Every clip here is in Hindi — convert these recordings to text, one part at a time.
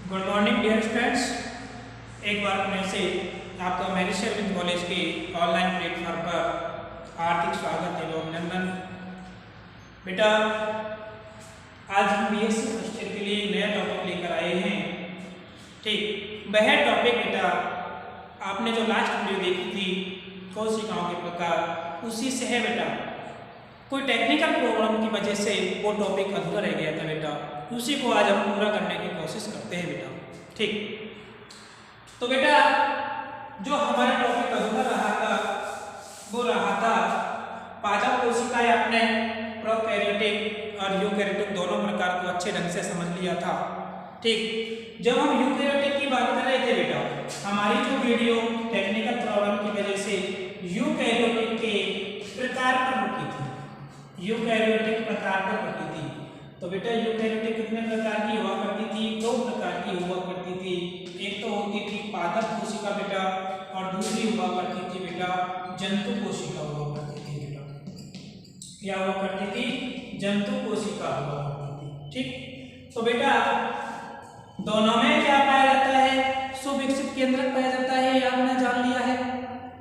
Good morning dear students. एक बार फिर से आपका महर्षि अरविंद कॉलेज के ऑनलाइन प्लेटफॉर्म पर हार्दिक स्वागत एवं अभिनंदन। बेटा आज हम बीएससी फर्स्ट ईयर के लिए नया टॉपिक लेकर आए हैं। ठीक, वह टॉपिक बेटा आपने जो लास्ट वीडियो देखी थी कोशिकाओं के प्रकार, उसी से है बेटा। कोई टेक्निकल प्रॉब्लम की वजह से वो टॉपिक अधूरा रह गया था बेटा, उसी को आज हम पूरा करने की कोशिश करते हैं बेटा। ठीक, तो बेटा जो हमारा टॉपिक अधूरा रहा था वो रहा था पादप कोशिकाएं। आपने प्रोकैरियोटिक और यूकैरियोटिक दोनों प्रकार को अच्छे ढंग से समझ लिया था। ठीक, जब हम यूकैरियोटिक की बात कर रहे थे बेटा, हमारी जो वीडियो टेक्निकल प्रॉब्लम की वजह से यूकैरियोटिक के प्रकार पर रुकी थी, यूकैरियोटिक प्रकार पर रुकी थी। तो बेटा यूकैरियोटिक कितने प्रकार की हुआ करती थी? दो प्रकार की हुआ करती थी। एक तो होती थी पादप कोशिका बेटा, और दूसरी हुआ करती थी बेटा जंतु कोशिका हुआ करती थी बेटा। क्या हुआ करती थी? जंतु कोशिका हुआ करती थी। ठीक, तो बेटा दोनों में क्या पाया जाता है? सुविकसित केंद्रक पाया जाता है, ये आपने जान लिया है।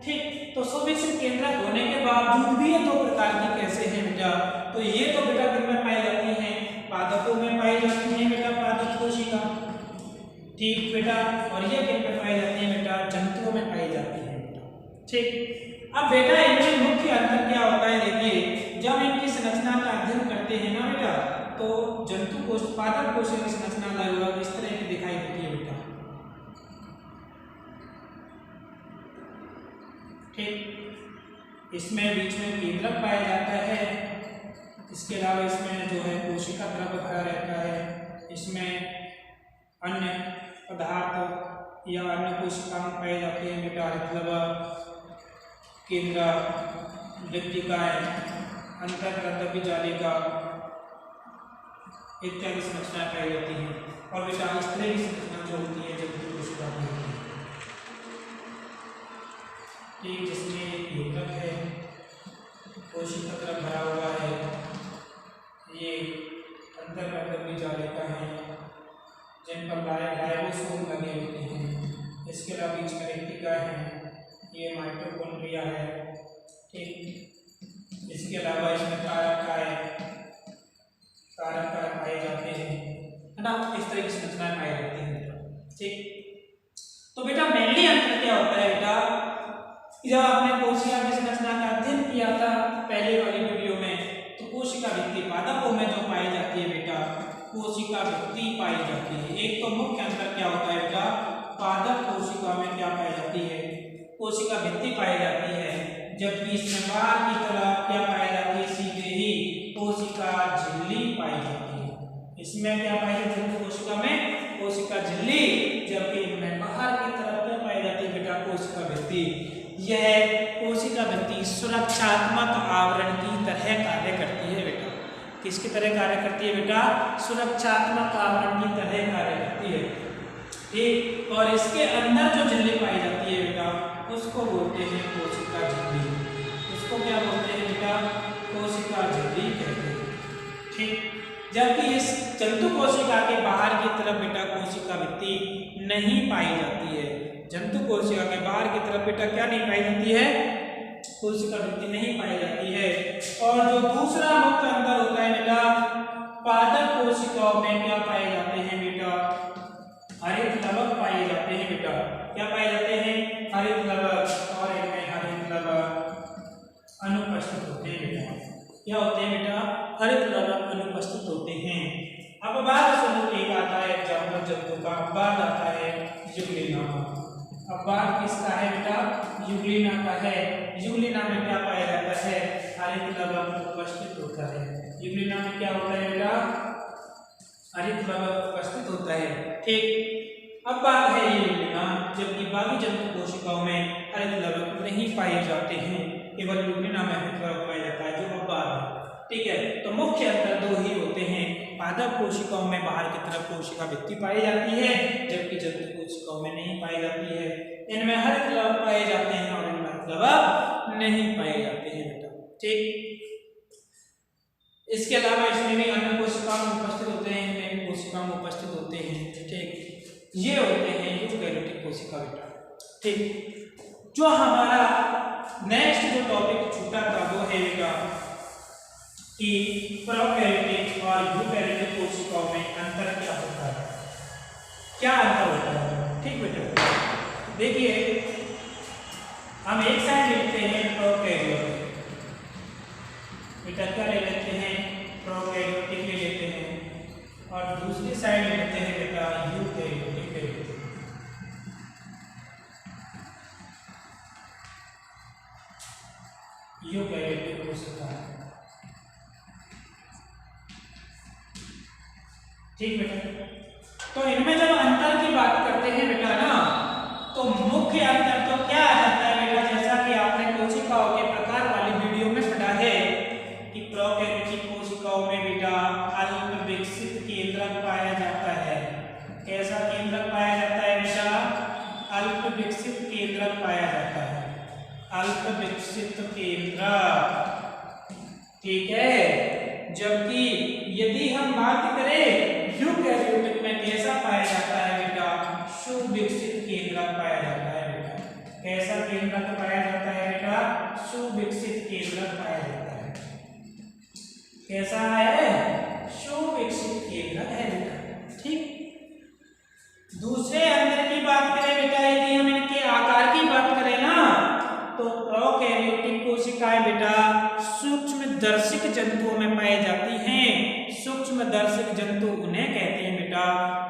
ठीक, तो सुविकसित केंद्रक होने के बावजूद भी ये दो प्रकार की कैसे हैं बेटा? तो ये तो बेटा किन में पाई जाती हैं? पादपों में पाई जाती हैं बेटा पादप कोशिका। ठीक बेटा, और ये किन में पाई जाती है बेटा? जंतुओं में पाई जाती है बेटा। ठीक, अब बेटा इनमें मुख्य अंतर क्या होता है? देखिए, जब इनकी संरचना का अध्ययन करते हैं ना बेटा, तो जंतु कोश पादप कोशिका की संरचना लगभग इस तरह की दिखाई देती है बेटा। ठीक, इसमें बीच में केंद्रक पाया जाता है। इसके अलावा इसमें जो है कोशिका द्रव्य भरा रहता है। इसमें अन्य पदार्थ या अन्य कोशिकाएं पाई जाती हैं बेटा, मतलब केंद्र, वृत्तिकाएं, अंतर्द्रव्य जालिका इत्यादि संरचनाएं पाई जाती हैं। और बेटा इस तरह की संरचना जो होती है जंतु कोशिका की होती है। ठीक, जिसमें केंद्रक है, कोशिका द्रव्य भरा हुआ है, ये अंतर्द्रव्य जालिका है जिन पर राइबोसोम लगे होते हैं। इसके अलावा बीच में रेक्टिका है, ये माइटोकॉन्ड्रिया है। ठीक, इसके अलावा इसमें कारकाएं पाए जाते हैं, है ना? इस तरह की संरचनाएं पाई जाती हैं। ठीक, तो बेटा मेनली अंतर क्या होता है बेटा? जब आपने कोशिका की संरचना का अध्ययन किया था पहले वाली वीडियो में, तो कोशिका भित्ति पादपों में जो पाई जाती है बेटा, कोशिका भित्ति पाई जाती है। एक तो मुख्य अंतर क्या होता है बेटा? पादप कोशिका में क्या पाई जाती है? कोशिका भित्ति पाई जाती है, जबकि इसमें बाहर की तरफ क्या पाई जाती है? सीधे ही कोशिका झिल्ली पाई जाती है। इसमें क्या पाई जाती है? कोशिका में कोशिका झिल्ली, जबकि इनमें बाहर की तरफ क्या पाई जाती है बेटा? कोशिका भित्ति। यह कोशिका भित्ति सुरक्षात्मक आवरण की तरह कार्य करती है बेटा। किसकी तरह कार्य करती है बेटा? सुरक्षात्मक आवरण की तरह कार्य करती है। ठीक, और इसके अंदर जो झिल्ली पाई जाती है बेटा, उसको बोलते हैं कोशिका झिल्ली। उसको क्या बोलते हैं बेटा? कोशिका झिल्ली कहते हैं। ठीक, जबकि इस जंतु कोशिका के बाहर की तरफ बेटा कोशिका भित्ति नहीं पाई जाती है। जंतु कोशिका के बाहर की तरफ बेटा क्या नहीं पाई जाती है? कोशिका भित्ति नहीं पाई जाती है। और जो दूसरा मुख्य अंतर होता है बेटा, पादप कोशिकाओं में क्या पाए जाते हैं बेटा? हरित लवक पाए जाते हैं बेटा। क्या पाए जाते हैं? हरित लवक, और इनमें हरित लवक अनुपस्थित होते हैं बेटा। क्या होते हैं बेटा? हरित लवक अनुपस्थित होते हैं। अब बाद समूह एक आता है जानवर जंतु का, बाद आता है युग्लिना का। अब बात किसका है बेटा? युग्लिना का है। युग्लिना में क्या पाया जाता है? हरित लवक उपस्थित होता है। युग्लिना में क्या होता है बेटा? हरित लवक उपस्थित होता है। ठीक, अब बात है युग्लिना, जबकि बाकी जंतु कोशिकाओं में हरित लवक नहीं पाए जाते हैं, केवल युग्लिना में हरित लवक पाया जाता है, जो अब बात है। ठीक है, तो मुख्य अंतर दो ही होते हैं। पादप कोशिकाओं में बाहर की तरफ कोशिका भित्ति पाई जाती है, जबकि जंतु कोशिकाओं में नहीं पाई जाती है। इनमें हरित लवक पाए जाते हैं और इनमें हरित लवक नहीं पाए जाते हैं बेटा। ठीक, इसके अलावा इसमें भी अन्य कोशिकाएं उपस्थित होते हैं, इनमें भी कोशिकाएं उपस्थित होते हैं। ठीक, ये होते हैं यूकैरियोटिक कोशिका बेटा। ठीक, जो हमारा नेक्स्ट जो टॉपिक छूटा था वो है बेटा कि प्रोकैरियोटिक और यूकैरियोटिक कोशिकाओं में अंतर क्या होता है, क्या अंतर होता है। ठीक बेटा, देखिए हम एक साइड लिखते हैं प्रोकैरियोटिक, बेटा क्या ले लेते हैं, प्रोकैरियोटिक ले लेते हैं, और दूसरी साइड ले लेते हैं बेटा यूकैरियोटिक ले लेते हैं। यूकैरियोटिक कोशिका, ठीक बेटा। तो इनमें जब अंतर की बात करते हैं बेटा ना, तो मुख्य अंतर तो क्या आ जाता है बेटा, जैसा कि आपने कोशिकाओं के प्रकार वाली वीडियो में पढ़ा है कि प्रोकैरियोटिक कोशिकाओं में बेटा अल्प विकसित केंद्रक पाया जाता है। कैसा केंद्रक पाया जाता है बेटा, अल्प विकसित केंद्रक पाया जाता है, अल्प विकसित केंद्रक। ठीक है, जबकि यदि हम बात करें यूकैरियोटिक में कैसा पाया जाता है बेटा, सुविकसित केंद्रक पाया जाता है बेटा। कैसा केंद्रक पाया जाता है बेटा, सुविकसित केंद्रक पाया जाता है। कैसा है, सुविकसित केंद्रक है बेटा। ठीक, दूसरे अंतर की बात करें बेटा, यदि हम इनके आकार की बात करें ना, तो प्रोकैरियोटिक कोशिकाएं बेटा सूक्ष्मदर्शिक जंतुओं में पाई जाती हैं। सूक्ष्मदर्शिक जंतु उन्हें कहते हैं बेटा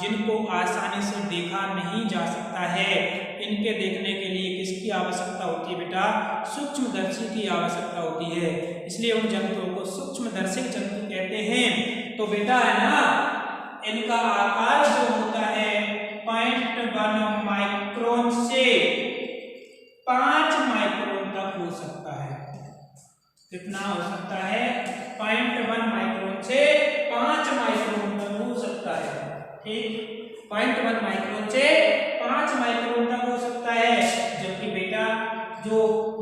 जिनको आसानी से देखा नहीं जा सकता है। इनके देखने के लिए किसकी आवश्यकता होती है बेटा, सूक्ष्मदर्शी की आवश्यकता होती है, इसलिए उन जंतुओं को सूक्ष्मदर्शिक जंतु कहते हैं। तो बेटा है ना, इनका आकार जो होता है 0.1 माइक्रोन से 5 माइक्रोन तक हो सकता है। कितना हो सकता है, 0.1 माइक्रोन से 5 माइक्रोन तक हो सकता है। ठीक, 0.1 माइक्रोन से 5 माइक्रोन तक हो सकता है। जबकि बेटा जो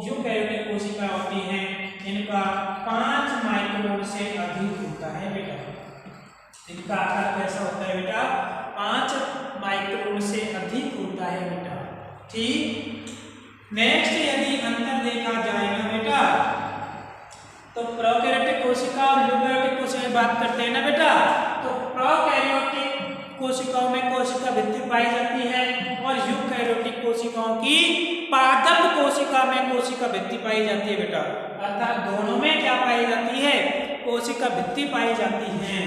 यूकैरियोटिक कोशिका होती हैं इनका 5 माइक्रोन से अधिक होता है बेटा। इनका आकार कैसा होता है बेटा, 5 माइक्रोन से अधिक होता है बेटा। ठीक, नेक्स्ट यदि अंतर देखा जाएगा बेटा, तो प्रोकैरियोटिक कोशिका और यूकैरियोटिक कोशिका की बात करते हैं ना बेटा, तो प्रोकैरियोटिक कोशिकाओं में कोशिका भित्ति पाई जाती है और यूकैरियोटिक कोशिकाओं की पादप कोशिका में कोशिका भित्ति पाई जाती है बेटा। अर्थात दोनों में क्या पाई जाती है, कोशिका भित्ति पाई जाती है।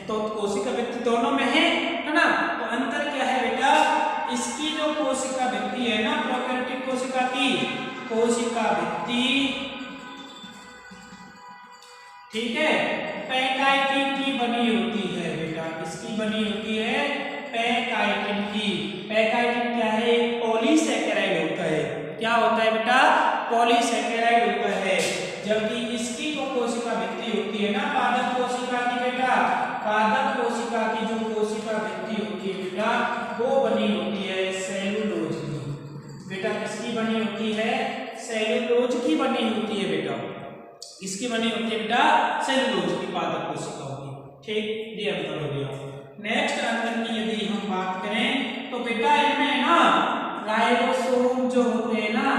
तो कोशिका भित्ति दोनों में है ना, तो अंतर क्या है बेटा, इसकी जो कोशिका भित्ति है ना प्रोकैरियोटिक कोशिका की, कोशिका भित्ति ठीक है पैकाइटिन की बनी होती है बेटा। किसकी बनी होती है, पैकाइटिन की। पैकाइटिन क्या है, एक पॉलीसैकेराइड होता है। क्या होता है बेटा, पॉलीसैकेराइड होता है। जबकि इसकी जो कोशिका भित्ति होती है ना पादप कोशिका की बेटा, पादप कोशिका की जो कोशिका भित्ति होती है बेटा वो बनी होती है सेलुलोज की। बेटा किसकी बनी होती है, सेलुलोज की बनी होती है बेटा। इसकी बनी होती है बेटा सेलुलोज की, पादप कोशिकाओं की। ठीक, ये अंतर हो गया। नेक्स्ट अंतर की यदि हम बात करें तो बेटा इनमें ना राइबोसोम जो होते हैं ना,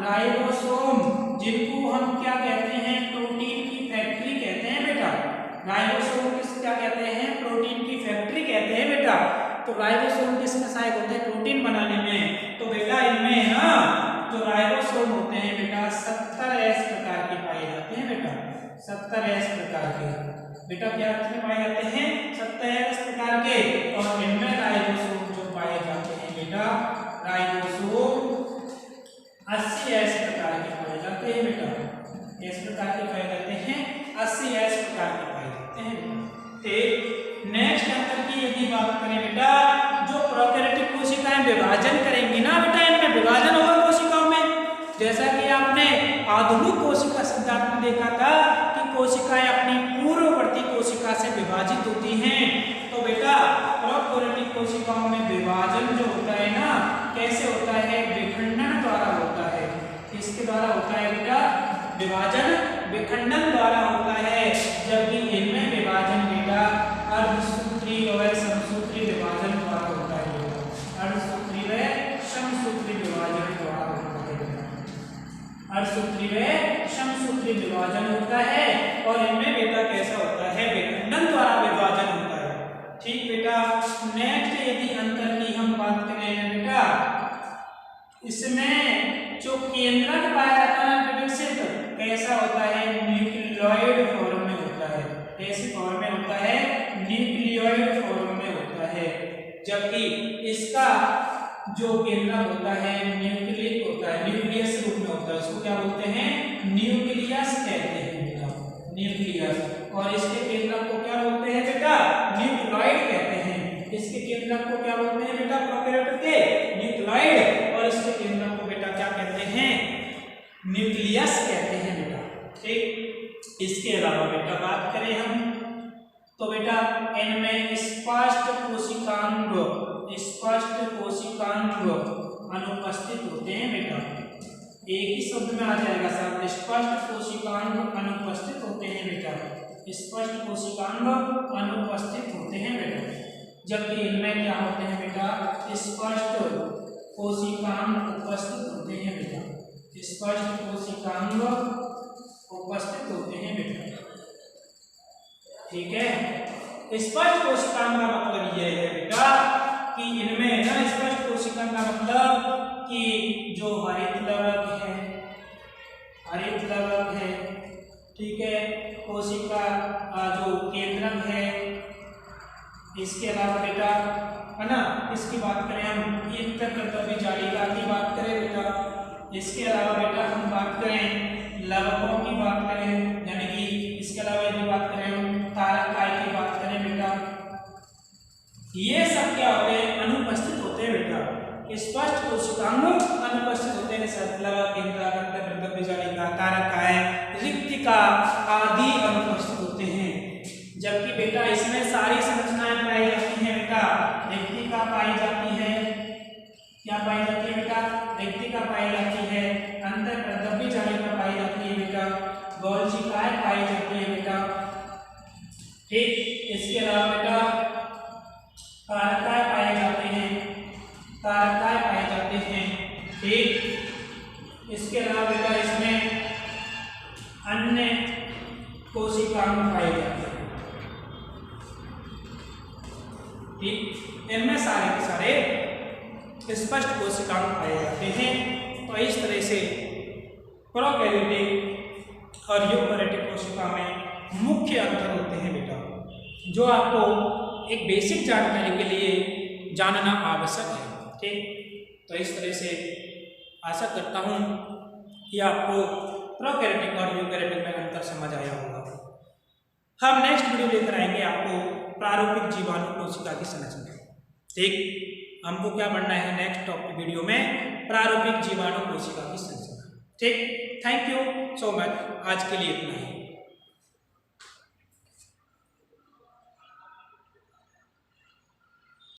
राइबोसोम जिनको हम क्या कहते हैं, प्रोटीन की फैक्ट्री कहते हैं बेटा। राइबोसोम किस क्या कहते हैं, प्रोटीन की फैक्ट्री कहते हैं बेटा। तो राइबोसोम किसमें सहायक होते हैं, प्रोटीन बनाने में। तो बेटा इनमें ना जो राइबोसोम होते हैं बेटा 70S प्रकार के पाए जाते हैं बेटा। 70S प्रकार के बेटा क्या पाए जाते हैं, 70S प्रकार के। और इनमें राइबोसोम जो पाए जाते हैं बेटा, राइबोसोम 80S प्रकार के पाए जाते हैं बेटा। इस प्रकार के पाए जाते हैं, 80S प्रकार के पाए जाते हैं। ठीक, नेक्स्ट अंतर की यदि बात करें बेटा, जो प्रोकैरियोटिक कोशिकाएं विभाजन करेंगी ना बेटा, इनमें विभाजन होगा कोशिकाओं में। जैसा कि आपने आधुनिक कोशिका सिद्धांत में देखा था कि कोशिकाएं अपनी पूर्ववर्ती कोशिका से विभाजित होती हैं। तो बेटा प्रोकैरियोटिक कोशिकाओं में विभाजन जो होता है ना, कैसे होता है, विखंडन द्वारा होता है। किसके द्वारा होता है बेटा, विभाजन विखंडन द्वारा होता है। जबकि इनमें विभाजन बेटा अर्धसूत्री और समसूत्री विभाजन द्वारा होता है बेटा। विभाजन होता है और इनमें बेटा कैसा होता है, विखंडन द्वारा विभाजन होता है। ठीक बेटा। नेक्स्ट यदि अंतर की हम बात करें बेटा, इसमें जो केंद्रक पाया जाता है विकसित कैसा होता है, न्यूक्लियोइड फॉर्म में होता है। कैसी फॉर्म में होता है, न्यूक्लियोइड फॉर्म में होता है। जबकि इसका जो केंद्रक होता है न्यूक्लिक होता है, न्यूक्लियस रूप में होता है। उसको क्या बोलते हैं, न्यूक्लियस कहते हैं बेटा, न्यूक्लियस। और इसके केंद्रक को क्या बोलते हैं बेटा, न्यूक्लियोइड कहते हैं। इसके केंद्रक को क्या बोलते हैं बेटा, प्रोकैरियोट के न्यूक्लियोइड, और इसके केंद्रक को बेटा क्या कहते हैं, न्यूक्लियस कहते हैं बेटा। ठीक। इसके अलावा बेटा बात करें हम तो बेटा इनमें स्पष्ट कोशिकांग अनुपस्थित होते हैं बेटा। एक ही शब्द में आ जाएगा सब, स्पष्ट कोशिकांग अनुपस्थित होते हैं बेटा। स्पष्ट कोशिकांग अनुपस्थित होते हैं बेटा। जबकि इनमें क्या होते हैं बेटा, स्पष्ट कोशिकांग उपस्थित होते हैं बेटा। स्पष्ट कोशिकांग उपस्थित होते हैं बेटा। ठीक है। स्पष्ट कोशिकांग का मतलब यह है बेटा कि इनमें ना, स्पष्ट कोशिकांग का मतलब कि जो हरित लवक है, ठीक है, कोशिका जो केंद्रक है, इसके अलावा बेटा है ना, इसकी बात करें हम इंटरकर्तव्य जालिका की बात करें बेटा। इसके अलावा बेटा हम बात करें लवकों की बात करें, यानी कि इसके अलावा यदि बात करें हम तारकाय की बात करें बेटा, ये सब क्या होते हैं, अनुपस्थित होते हैं बेटा। स्पष्ट कोशिकांग अनुपस्थित होते हैं, लवक, केंद्रक, इंटरकर्तव्य जालिका, तारकाय, रिक्तिका आदि अनुपस्थित होते हैं। जबकि बेटा इसमें सारी संरचनाएं पाई जाती हैं बेटा। रिक्तिका पाई जाती है, क्या पाई जाती है बेटा, रिक्तिका पाई जाती है, अंतर्कर्तव्य जालिका पाई जाती है बेटा, गोलचिकाएं पाई जाती है बेटा। ठीक। इसके अलावा बेटा तारकाय पाए जाते हैं। ठीक। इसके अलावा बेटा इसमें अन्य कोशिकांग पाए जाते हैं। ठीक। इनमें सारे के सारे स्पष्ट कोशिकांग पाए जाते हैं। तो इस तरह से प्रोकैरियोटिक और यूकैरियोटिक कोशिका में मुख्य अंतर होते हैं बेटा, जो आपको एक बेसिक जानकारी के लिए जानना आवश्यक है। ठीक। तो इस तरह से आशा करता हूँ कि आपको प्रोकैरियोटिक और यूकैरियोटिक में अंतर समझ आया होगा। हम नेक्स्ट वीडियो लेकर आएंगे आपको प्रारूपिक जीवाणु कोशिका की संरचना। ठीक। हमको क्या पढ़ना है नेक्स्ट टॉपिक वीडियो में, प्रारूपिक जीवाणु कोशिका की संरचना। ठीक। Thank you so much. आज के लिए इतना ही।